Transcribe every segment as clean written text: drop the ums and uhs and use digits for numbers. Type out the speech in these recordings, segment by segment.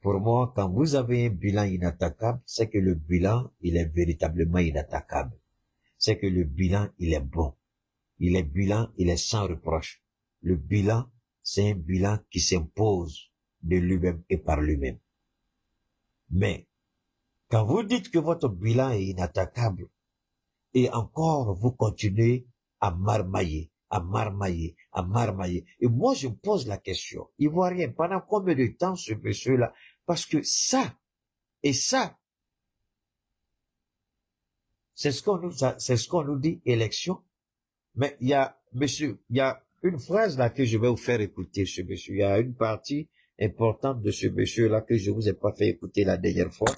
Pour moi, quand vous avez un bilan inattaquable, c'est que le bilan, il est véritablement inattaquable. C'est que le bilan, il est bon. Il est sans reproche. Le bilan, c'est un bilan qui s'impose de lui-même et par lui-même. Mais, quand vous dites que votre bilan est inattaquable, et encore vous continuez à marmailler, à marmailler, à marmailler. Et moi, je me pose la question, Ivoirien, pendant combien de temps ce monsieur-là? Parce que ça, et ça, c'est ce qu'on nous dit, élection. Mais il y a, monsieur, il y a une phrase là que je vais vous faire écouter, ce monsieur. Il y a une partie importante de ce monsieur-là que je vous ai pas fait écouter la dernière fois.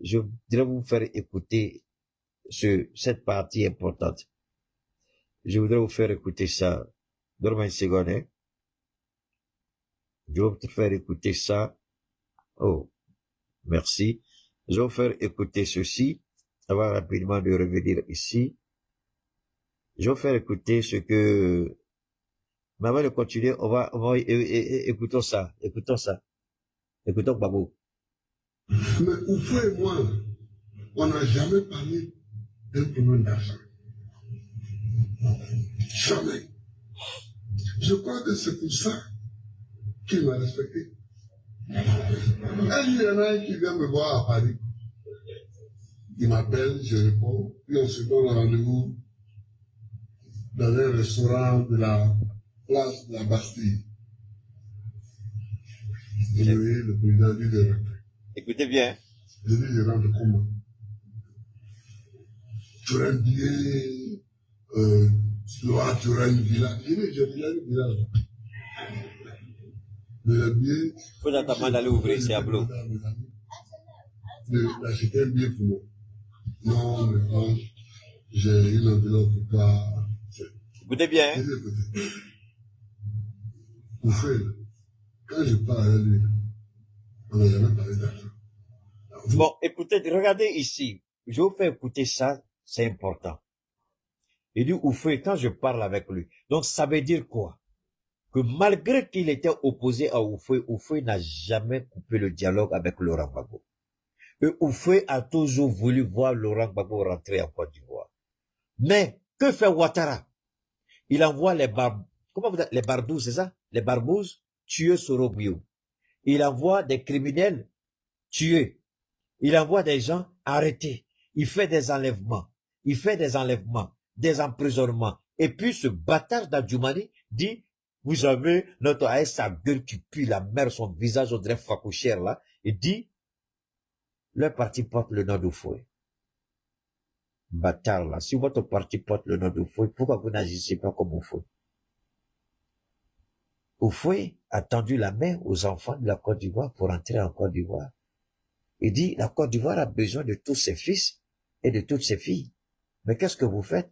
Je voudrais vous faire écouter cette partie importante. Je voudrais vous faire écouter ça. Donne-moi une seconde, hein. Je vais vous faire écouter ça. Oh, merci. Je vais vous faire écouter ceci. Avant rapidement de revenir ici. Je vais vous faire écouter ce que... Mais avant de continuer, écoutons ça. Écoutons Babou. Mais Oufou et moi, on n'a jamais parlé d'un problème d'argent. Jamais. Je crois que c'est pour ça qu'il m'a respecté. Et il y en a un qui vient me voir à Paris. Il m'appelle, je réponds, puis on se donne rendez-vous dans un restaurant de la place de la Bastille. Et le président dit de rentrer. Écoutez bien. Je dis, je rentre comment? Tu auras un billet, tu auras une villa. Je dis, j'ai déjà une villa. Mais le billet. Faut attendre d'aller ouvrir, c'est à Blot. D'acheter un billet pour moi. Non, mais non, j'ai une enveloppe pour toi. Écoutez bien. Vous faites, quand je parle avec lui, on n'a jamais parlé d'argent. Bon, écoutez, regardez ici. Je vous fais écouter ça, c'est important. Il dit Oufoué, quand je parle avec lui. Donc, ça veut dire quoi? Que malgré qu'il était opposé à Oufoué, Oufoué n'a jamais coupé le dialogue avec Laurent Gbagbo. Et Oufoué a toujours voulu voir Laurent Gbagbo rentrer en Côte d'Ivoire. Mais, que fait Ouattara? Il envoie les barbous, c'est ça? Les barbouzes tuer Sorobio. Il envoie des criminels tuer. Il envoie des gens arrêtés. Il fait des enlèvements. Des emprisonnements. Et puis ce bâtard d'Adjoumani dit, vous avez notre avec sa gueule qui pue la mer, son visage au dirait facouchère là, et dit, leur parti porte le nom d'Oufoué. Bâtard là, si votre parti porte le nom d'Oufoué, pourquoi vous n'agissez pas comme Oufoué? Oufoué a tendu la main aux enfants de la Côte d'Ivoire pour entrer en Côte d'Ivoire. Il dit, la Côte d'Ivoire a besoin de tous ses fils et de toutes ses filles. Mais qu'est-ce que vous faites?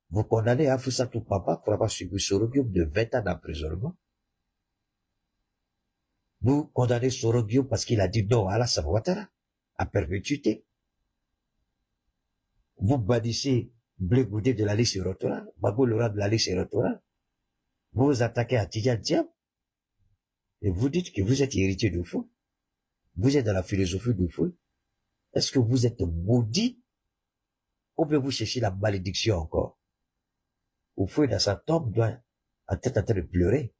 Vous condamnez Afousatou Papa pour avoir subi Sorogio de 20 ans d'emprisonnement. Vous condamnez Sorogio parce qu'il a dit non à Alassane Ouattara, à perpétuité. Vous bannissez Blé Goudé de la liste électorale, Babou Laurent de la liste électorale. Vous vous attaquez à Tidjane Diab. Et vous dites que vous êtes héritier d'Oufou. Vous êtes dans la philosophie d'Oufou. Est-ce que vous êtes maudit? Ou bien vous cherchez la malédiction encore? Oufou dans sa tombe doit être en train de pleurer.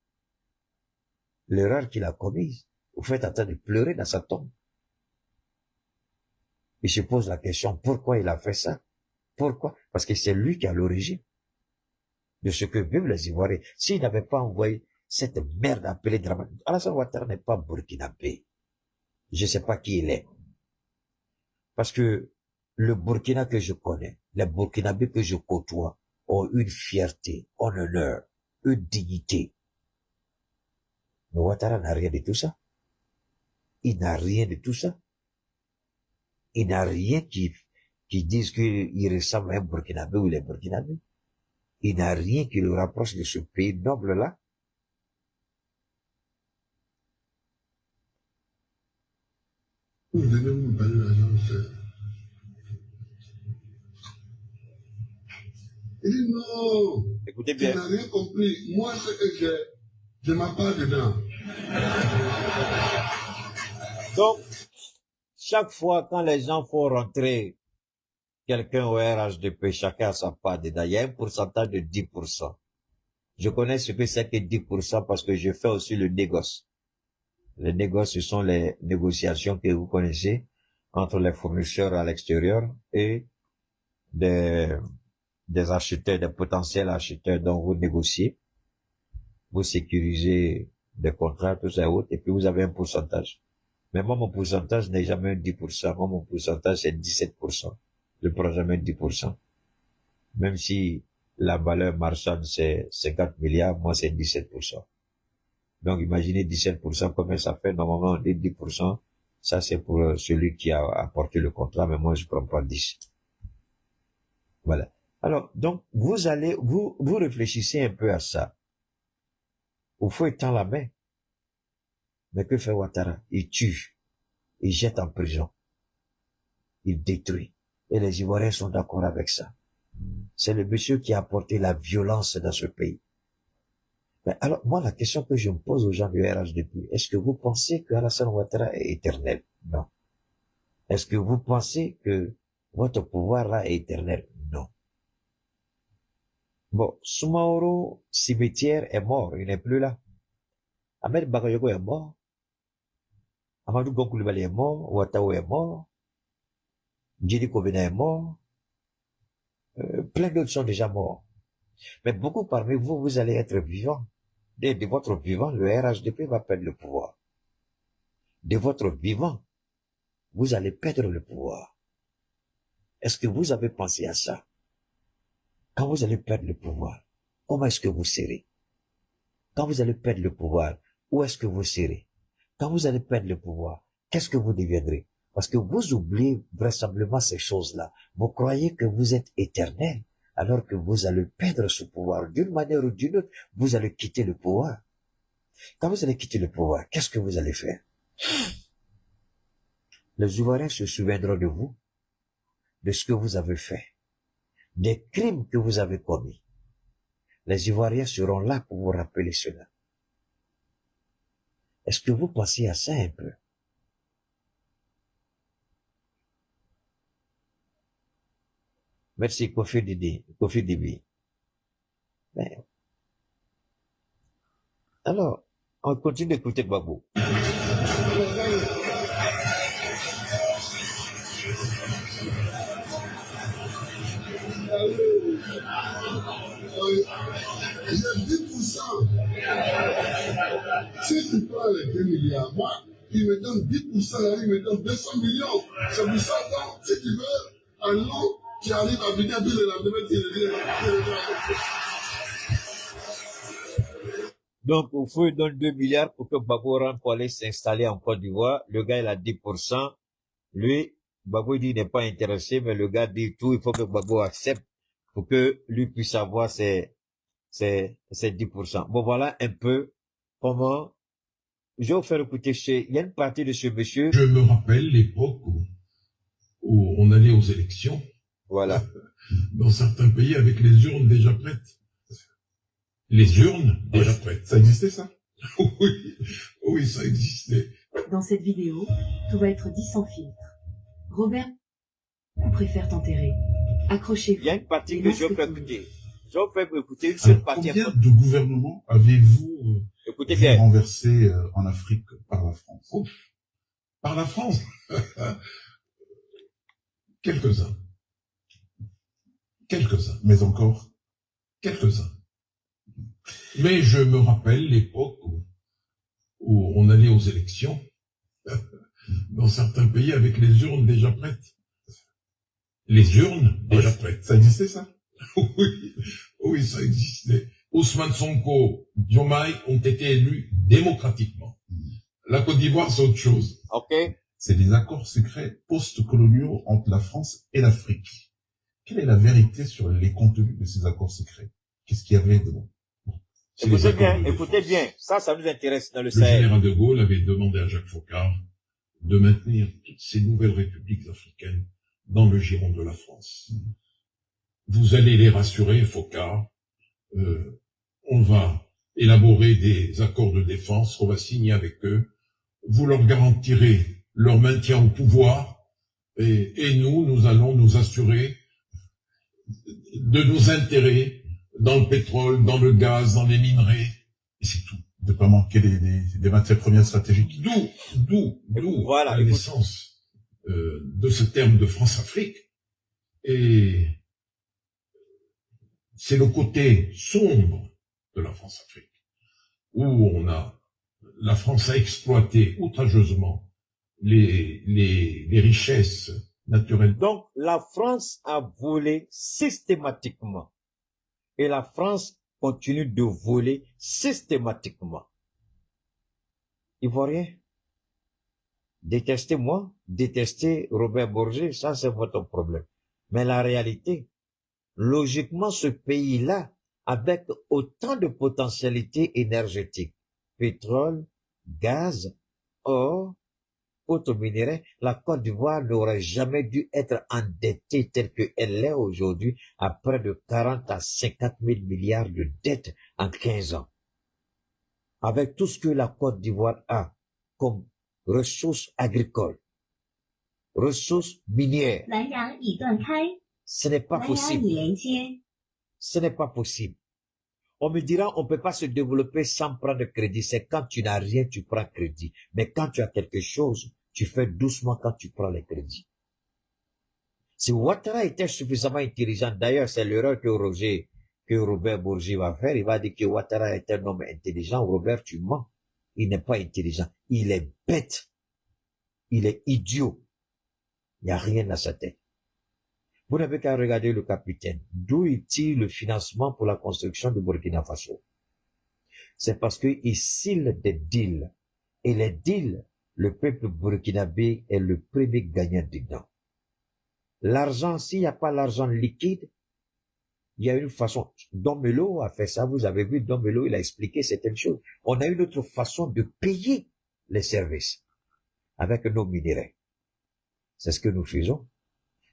L'erreur qu'il a commise. Oufou est en train de pleurer dans sa tombe. Il se pose la question, pourquoi il a fait ça? Pourquoi? Parce que c'est lui qui a l'origine de ce que vivent les Ivoiriens. S'il n'avait pas envoyé cette merde appelée Dramane, Alassane Ouattara n'est pas burkinabé. Je ne sais pas qui il est. Parce que le Burkina que je connais, les Burkinabés que je côtoie, ont une fierté, un honneur, une dignité. Mais Ouattara n'a rien de tout ça. Il n'a rien de tout ça. Il n'a rien qui dise qu'il ressemble à un Burkinabé ou les Burkinabés. Il n'a rien qui le rapproche de ce pays noble-là. Vous venez me parler d'argent, il dit non. Écoutez bien. Tu n'as rien compris. Moi, ce que j'ai, je m'en parle dedans. Donc, chaque fois quand les gens font rentrer quelqu'un au RHDP, chacun a sa part dedans, il y a un pourcentage de 10%. Je connais ce que c'est que 10% parce que je fais aussi le négoce. Les négoces, ce sont les négociations que vous connaissez entre les fournisseurs à l'extérieur et des acheteurs, des potentiels acheteurs dont vous négociez. Vous sécurisez des contrats, tout ça et autres, et puis vous avez un pourcentage. Mais moi, mon pourcentage n'est jamais 10%. Moi, mon pourcentage, c'est 17%. Je ne prends jamais 10%. Même si la valeur marchande, c'est 50 milliards, moi, c'est 17%. Donc, imaginez 17%, combien ça fait? Normalement, on dit 10%. Ça, c'est pour celui qui a apporté le contrat, mais moi, je prends pas 10. Voilà. Alors, donc, vous réfléchissez un peu à ça. Oufoué tend la main. Mais que fait Ouattara? Il tue. Il jette en prison. Il détruit. Et les Ivoiriens sont d'accord avec ça. C'est le monsieur qui a apporté la violence dans ce pays. Mais alors, moi, la question que je me pose aux gens du RHDP, est-ce que vous pensez que Alassane Ouattara est éternel? Non. Est-ce que vous pensez que votre pouvoir là est éternel? Non. Bon, Soumaoro Cimetière est mort, il n'est plus là. Ahmed Bagayogo est mort. Amadou Gon Coulibaly est mort. Ouattara est mort. Djidi Kobena est mort. Plein d'autres sont déjà morts. Mais beaucoup parmi vous, vous allez être vivants. De votre vivant, le RHDP va perdre le pouvoir. De votre vivant, vous allez perdre le pouvoir. Est-ce que vous avez pensé à ça? Quand vous allez perdre le pouvoir, comment est-ce que vous serez? Quand vous allez perdre le pouvoir, où est-ce que vous serez? Quand vous allez perdre le pouvoir, qu'est-ce que vous deviendrez? Parce que vous oubliez vraisemblablement ces choses-là. Vous croyez que vous êtes éternel, alors que vous allez perdre ce pouvoir. D'une manière ou d'une autre, vous allez quitter le pouvoir. Quand vous allez quitter le pouvoir, qu'est-ce que vous allez faire? Les Ivoiriens se souviendront de vous, de ce que vous avez fait, des crimes que vous avez commis. Les Ivoiriens seront là pour vous rappeler cela. Est-ce que vous pensez à ça un peu? Merci, Kofi Dibi. Ben, alors, on continue d'écouter Gbagbo. J'ai 10%. Si tu prends les 2 milliards, moi, il me donne 10%, là, il me donne 200 millions. C'est pour ça, donc, si tu veux, un an, tu arrives à venir, puis le lendemain, tu reviens. Donc, il faut lui donner 2 milliards pour que Gbagbo rentre pour aller s'installer en Côte d'Ivoire. Le gars, il a 10%. Lui, Gbagbo dit, il n'est pas intéressé, mais le gars dit tout, il faut que Gbagbo accepte pour que lui puisse avoir ses 10%. Bon, voilà un peu comment je vais vous faire écouter il y a une partie de ce monsieur. Je me rappelle l'époque où on allait aux élections. Voilà. Dans certains pays avec les urnes déjà prêtes. Les urnes déjà prêtes. Ça existait, ça? Oui, ça existait. Dans cette vidéo, tout va être dit sans filtre. Robert préfère t'enterrer. Accrochez-vous. Il y a une partie que je vais faire écouter. Je vais faire écouter une seule partie. Combien de gouvernements avez-vous Écoutez bien. renversé en Afrique par la France? Par la France. Quelques-uns. Mais encore? Quelques-uns. Mais je me rappelle l'époque où on allait aux élections. Dans certains pays avec les urnes déjà prêtes. Les urnes déjà prêtes. Ça existait, ça? Oui, ça existait. Ousmane Sonko, Diomaye ont été élus démocratiquement. La Côte d'Ivoire, c'est autre chose. Ok. C'est des accords secrets post-coloniaux entre la France et l'Afrique. Quelle est la vérité sur les contenus de ces accords secrets? Qu'est-ce qu'il y avait dedans? Écoutez bien. Ça nous intéresse dans le Le Sahel. général de Gaulle avait demandé à Jacques Foccart de maintenir toutes ces nouvelles républiques africaines dans le giron de la France. Vous allez les rassurer, Foccart. On va élaborer des accords de défense, on va signer avec eux. Vous leur garantirez leur maintien au pouvoir, et nous allons nous assurer de nos intérêts dans le pétrole, dans le gaz, dans les minerais, et c'est tout. De ne pas manquer des matières premières stratégiques. D'où Voilà, la naissance de ce terme de France-Afrique. Et c'est le côté sombre de la France-Afrique, où la France a exploité outrageusement les richesses naturelles. Donc, la France a volé systématiquement. Et la France continue de voler systématiquement. Ivoirien, détestez-moi, détestez Robert Bourget, ça c'est votre problème. Mais la réalité, logiquement, ce pays-là, avec autant de potentialités énergétiques, pétrole, gaz, or, autres minéraux, la Côte d'Ivoire n'aurait jamais dû être endettée telle qu'elle l'est aujourd'hui à près de 40 à 50 000 milliards de dettes en 15 ans. Avec tout ce que la Côte d'Ivoire a comme ressources agricoles, ressources minières, ce n'est pas possible. Ce n'est pas possible. On me dira, on ne peut pas se développer sans prendre crédit. C'est quand tu n'as rien, tu prends crédit. Mais quand tu as quelque chose, tu fais doucement quand tu prends les crédits. Si Ouattara était suffisamment intelligent, d'ailleurs, c'est l'erreur que Robert Bourgi va faire. Il va dire que Ouattara est un homme intelligent. Robert, tu mens. Il n'est pas intelligent. Il est bête. Il est idiot. Il n'y a rien dans sa tête. Vous n'avez qu'à regarder le capitaine. D'où il tire le financement pour la construction de Burkina Faso? C'est parce qu'il scelle des deals. Et les deals, le peuple burkinabé est le premier gagnant dedans. L'argent, s'il n'y a pas l'argent liquide, il y a une façon. Domelo a fait ça, vous avez vu, Domelo, il a expliqué certaines choses. On a une autre façon de payer les services avec nos minéraux. C'est ce que nous faisons.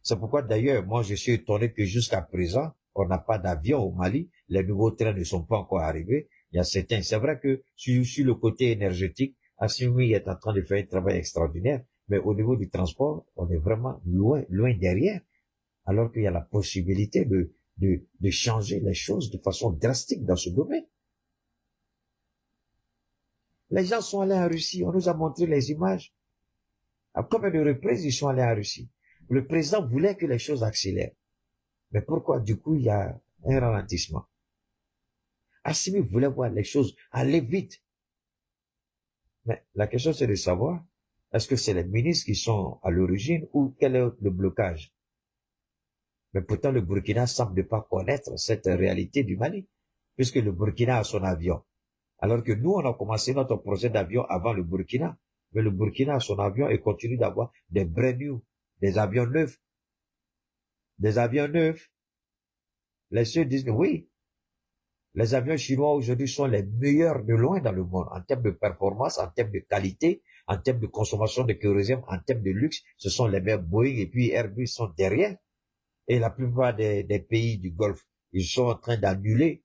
C'est pourquoi d'ailleurs, moi je suis étonné que jusqu'à présent, on n'a pas d'avion au Mali, les nouveaux trains ne sont pas encore arrivés. Il y a certains, c'est vrai que sur le côté énergétique, Assimi est en train de faire un travail extraordinaire, mais au niveau du transport, on est vraiment loin derrière, alors qu'il y a la possibilité de changer les choses de façon drastique dans ce domaine. Les gens sont allés en Russie, on nous a montré les images. À combien de reprises ils sont allés en Russie? Le président voulait que les choses accélèrent. Mais pourquoi du coup il y a un ralentissement? Assimi voulait voir les choses aller vite. Mais la question c'est de savoir, est-ce que c'est les ministres qui sont à l'origine ou quel est le blocage? Mais pourtant le Burkina semble ne pas connaître cette réalité du Mali, puisque le Burkina a son avion. Alors que nous, on a commencé notre projet d'avion avant le Burkina. Mais le Burkina a son avion et continue d'avoir des brand new, des avions neufs. Des avions neufs. Les ceux disent oui. Les avions chinois aujourd'hui sont les meilleurs de loin dans le monde en termes de performance, en termes de qualité, en termes de consommation de kérosène, en termes de luxe. Ce sont les mêmes Boeing et puis Airbus sont derrière. Et la plupart des pays du Golfe, ils sont en train d'annuler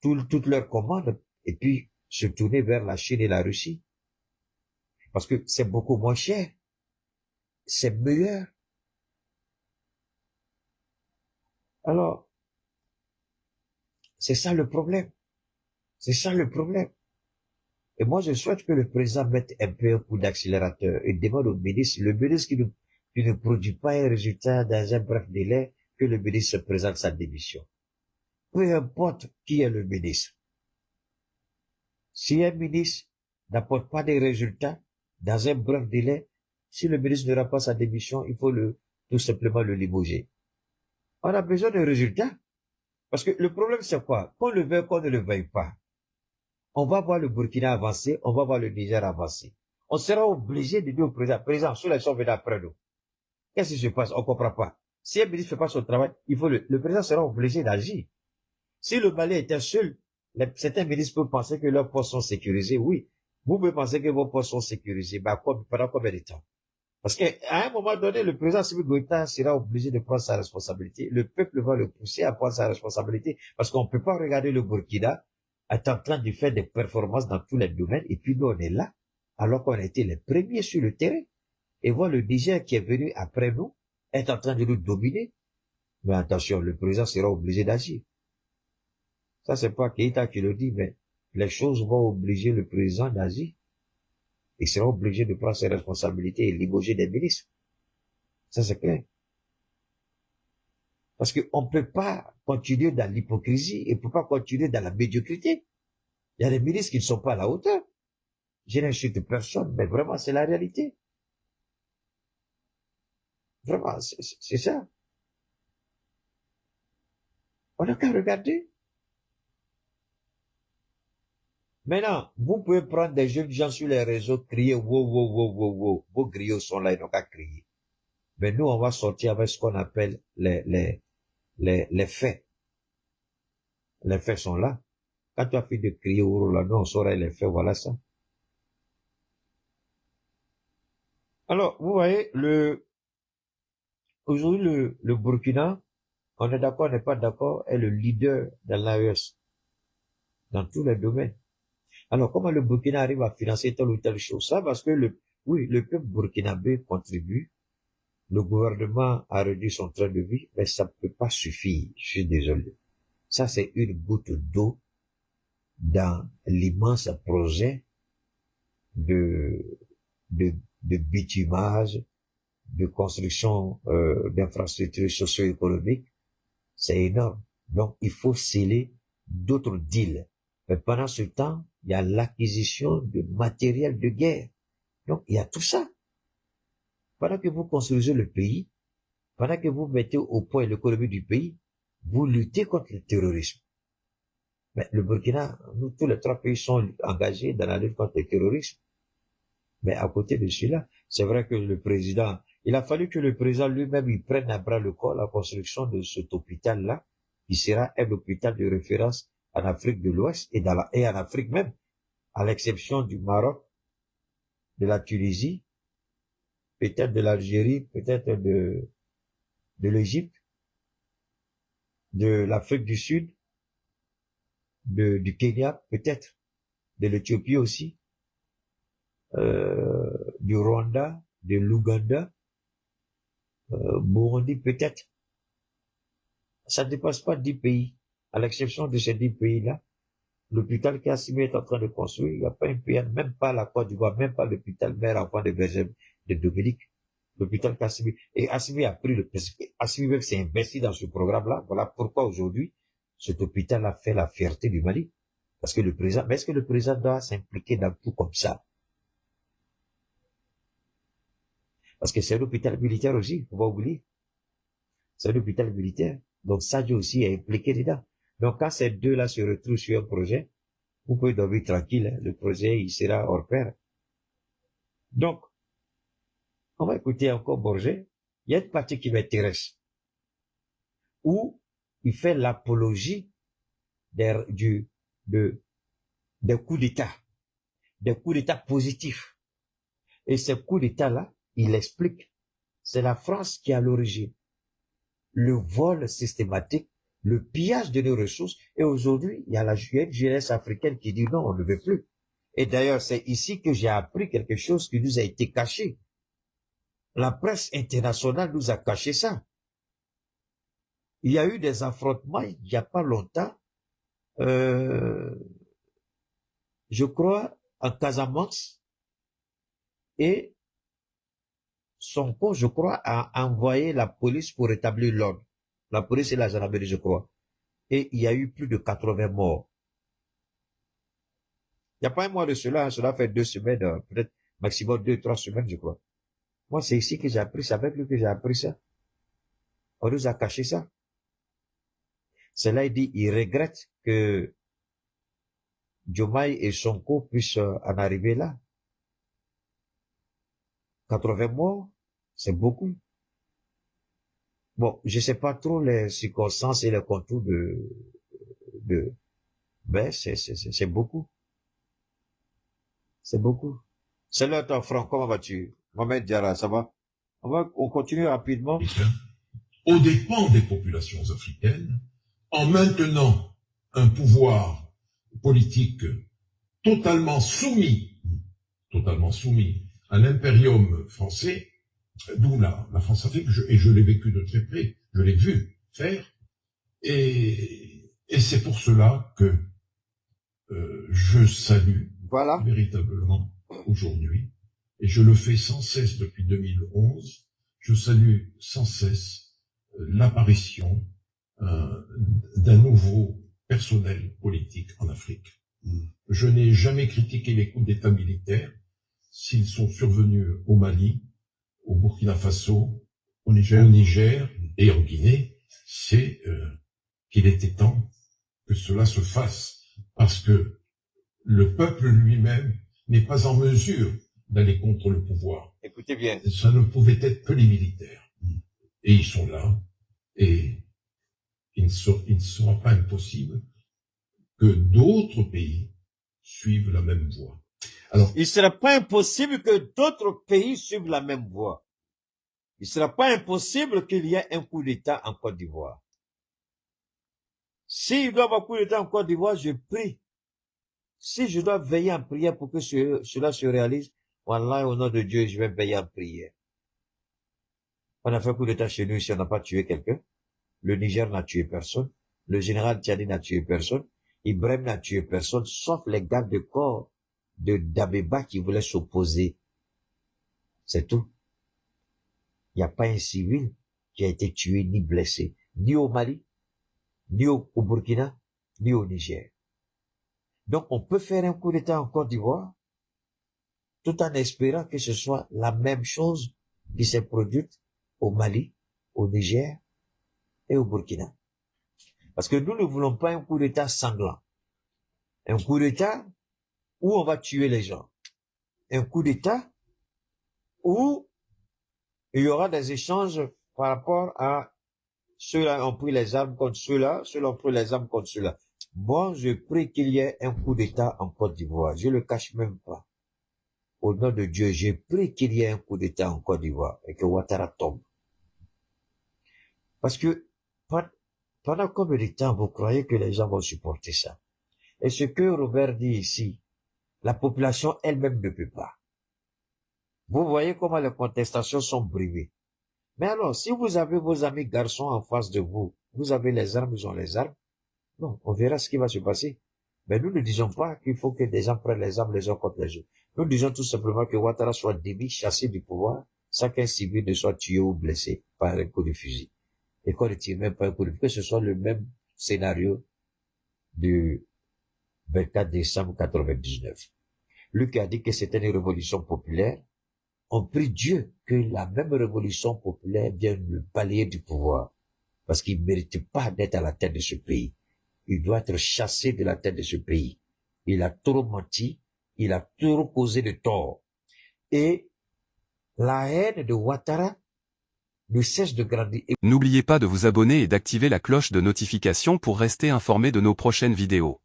toutes leurs commandes et puis se tourner vers la Chine et la Russie. Parce que c'est beaucoup moins cher. C'est meilleur. Alors, c'est ça le problème. C'est ça le problème. Et moi, je souhaite que le président mette un peu un coup d'accélérateur et demande au ministre, le ministre qui ne produit pas un résultat dans un bref délai, que le ministre présente sa démission. Peu importe qui est le ministre. Si un ministre n'apporte pas des résultats dans un bref délai, si le ministre ne rend pas sa démission, il faut tout simplement le limoger. On a besoin de résultats. Parce que le problème, c'est quoi? Qu'on le veuille, qu'on ne le veuille pas. On va voir le Burkina avancer, on va voir le Niger avancer. On sera obligé de dire au président, ceux-là sont venus après nous. Qu'est-ce qui se passe? On comprend pas. Si un ministre ne fait pas son travail, le président sera obligé d'agir. Si le Mali était seul, certains ministres peuvent penser que leurs postes sont sécurisés. Oui. Vous pouvez penser que vos postes sont sécurisés. Pendant combien de temps? Parce qu'à un moment donné, le président Assimi Goïta sera obligé de prendre sa responsabilité. Le peuple va le pousser à prendre sa responsabilité. Parce qu'on ne peut pas regarder le Burkina être en train de faire des performances dans tous les domaines. Et puis nous, on est là, alors qu'on a été les premiers sur le terrain. Et voir le Niger qui est venu après nous, est en train de nous dominer. Mais attention, le président sera obligé d'agir. Ça, c'est pas Keïta qui le dit, mais les choses vont obliger le président d'agir. Il sera obligé de prendre ses responsabilités et limoger des ministres. Ça, c'est clair. Parce qu'on ne peut pas continuer dans l'hypocrisie et on ne peut pas continuer dans la médiocrité. Il y a des ministres qui ne sont pas à la hauteur. Je n'insulte personne, mais vraiment, c'est la réalité. Vraiment, c'est ça. On n'a qu'à regarder. Maintenant, vous pouvez prendre des jeunes gens sur les réseaux, crier, wow, wow, wow, wow, wow. Vos griots sont là, ils n'ont qu'à crier. Mais nous, on va sortir avec ce qu'on appelle les faits. Les faits sont là. Quand tu as fait de crier au là, nous, on saurait les faits, voilà ça. Alors, vous voyez, aujourd'hui, le Burkina, on est d'accord, on n'est pas d'accord, est le leader dans l'AES, dans tous les domaines. Alors, comment le Burkina arrive à financer telle ou telle chose? Ça, parce que le peuple burkinabé contribue, le gouvernement a réduit son train de vie, mais ça ne peut pas suffire, je suis désolé. Ça, c'est une goutte d'eau dans l'immense projet de bitumage, de construction d'infrastructures socio-économiques. C'est énorme. Donc, il faut sceller d'autres deals. Mais pendant ce temps, il y a l'acquisition de matériel de guerre. Donc, il y a tout ça. Pendant que vous construisez le pays, pendant que vous mettez au point l'économie du pays, vous luttez contre le terrorisme. Mais le Burkina, nous, tous les trois pays sont engagés dans la lutte contre le terrorisme. Mais à côté de cela, c'est vrai que le président, il a fallu que le président lui-même, il prenne à bras le corps la construction de cet hôpital-là, qui sera un hôpital de référence en Afrique de l'Ouest et en Afrique même, à l'exception du Maroc, de la Tunisie, peut-être de l'Algérie, peut-être de l'Égypte, de l'Afrique du Sud, du Kenya, peut-être, de l'Éthiopie aussi, du Rwanda, de l'Ouganda, Burundi peut-être. Ça ne dépasse pas 10 pays. À l'exception de ces 10 pays-là, l'hôpital qu'Assimi est en train de construire, il n'y a pas un pays, même pas la Côte d'Ivoire, même pas l'hôpital mère enfant de Benjamin, de Dominique. L'hôpital qu'Assimi. Et Assimi a pris Assimi même s'est investi dans ce programme-là. Voilà pourquoi aujourd'hui, cet hôpital a fait la fierté du Mali. Parce que le président, mais est-ce que le président doit s'impliquer dans tout comme ça? Parce que c'est l'hôpital militaire aussi, faut pas oublier. C'est l'hôpital militaire. Donc Sadio aussi est impliqué dedans. Donc quand ces deux-là se retrouvent sur un projet, vous pouvez dormir tranquille, hein. Le projet, il sera hors pair. Donc, on va écouter encore Borgé. Il y a une partie qui m'intéresse, où il fait l'apologie des coups d'État positifs. Et ces coups d'État-là, il explique, c'est la France qui est à l'origine. Le vol systématique, le pillage de nos ressources, et aujourd'hui, il y a une jeunesse africaine qui dit non, on ne veut plus. Et d'ailleurs, c'est ici que j'ai appris quelque chose qui nous a été caché. La presse internationale nous a caché ça. Il y a eu des affrontements il n'y a pas longtemps, je crois, en Casamance, et Sonko, je crois, a envoyé la police pour rétablir l'ordre. La police et la gendarmerie, je crois. Et il y a eu plus de 80 morts. Il n'y a pas un mois de cela, hein, cela fait 2 semaines, peut-être maximum 2-3 semaines, je crois. Moi, c'est ici que j'ai appris ça, avec lui que j'ai appris ça. On nous a caché ça. Cela, il dit, il regrette que Diomaye et Sonko puissent en arriver là. 80 morts, c'est beaucoup. Bon, je sais pas trop les circonstances et les contours mais c'est beaucoup. C'est beaucoup. C'est là, ton frère, comment vas-tu? Mohamed Diarra, ça va? On continue rapidement. Aux dépens des populations africaines, en maintenant un pouvoir politique totalement soumis totalement soumis à l'impérium français, d'où la France-Afrique, et je l'ai vécu de très près, je l'ai vu faire, et c'est pour cela que je salue Voilà. véritablement aujourd'hui, et je le fais sans cesse depuis 2011, je salue sans cesse l'apparition d'un nouveau personnel politique en Afrique. Je n'ai jamais critiqué les coups d'État militaires s'ils sont survenus au Mali, au Burkina Faso, au Niger et en Guinée. C'est qu'il était temps que cela se fasse, parce que le peuple lui-même n'est pas en mesure d'aller contre le pouvoir. Écoutez bien. Ça ne pouvait être que les militaires. Et ils sont là, et il ne sera pas impossible que d'autres pays suivent la même voie. Alors, Il ne sera pas impossible que d'autres pays suivent la même voie. Il ne sera pas impossible qu'il y ait un coup d'État en Côte d'Ivoire. S'il doit y avoir un coup d'État en Côte d'Ivoire, je prie. Si je dois veiller en prière pour que cela se réalise, wallah, au nom de Dieu, je vais veiller en prière. On a fait un coup d'État chez nous ici, on n'a pas tué quelqu'un. Le Niger n'a tué personne. Le général Tchadi n'a tué personne. Ibrahim n'a tué personne, sauf les gardes de corps de d'Abeba qui voulaient s'opposer. C'est tout. Il n'y a pas un civil qui a été tué ni blessé, ni au Mali, ni au Burkina, ni au Niger. Donc on peut faire un coup d'État en Côte d'Ivoire, tout en espérant que ce soit la même chose qui s'est produite au Mali, au Niger et au Burkina. Parce que nous ne voulons pas un coup d'État sanglant. Un coup d'État où on va tuer les gens. Un coup d'État où il y aura des échanges par rapport à ceux-là ont pris les armes contre ceux-là, ceux-là ont pris les armes contre ceux-là. Moi, je prie qu'il y ait un coup d'État en Côte d'Ivoire. Je le cache même pas. Au nom de Dieu, je prie qu'il y ait un coup d'État en Côte d'Ivoire et que Ouattara tombe. Parce que pendant combien de temps vous croyez que les gens vont supporter ça? Et ce que Robert dit ici, la population elle-même ne peut pas. Vous voyez comment les contestations sont brimées. Mais alors, si vous avez vos amis garçons en face de vous, vous avez les armes, ils ont les armes, non, on verra ce qui va se passer. Mais nous ne disons pas qu'il faut que des gens prennent les armes les uns contre les autres. Nous disons tout simplement que Ouattara soit démis, chassé du pouvoir, sans qu'un civil ne soit tué ou blessé par un coup de fusil. Et qu'on ne tire même pas un coup de fusil, que ce soit le même scénario du 24 décembre 99. Lui qui a dit que c'était une révolution populaire, on prie Dieu que la même révolution populaire vienne le balayer du pouvoir, parce qu'il ne mérite pas d'être à la tête de ce pays. Il doit être chassé de la tête de ce pays. Il a trop menti, il a trop causé de tort. Et la haine de Ouattara ne cesse de grandir. N'oubliez pas de vous abonner et d'activer la cloche de notification pour rester informé de nos prochaines vidéos.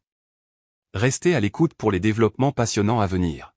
Restez à l'écoute pour les développements passionnants à venir.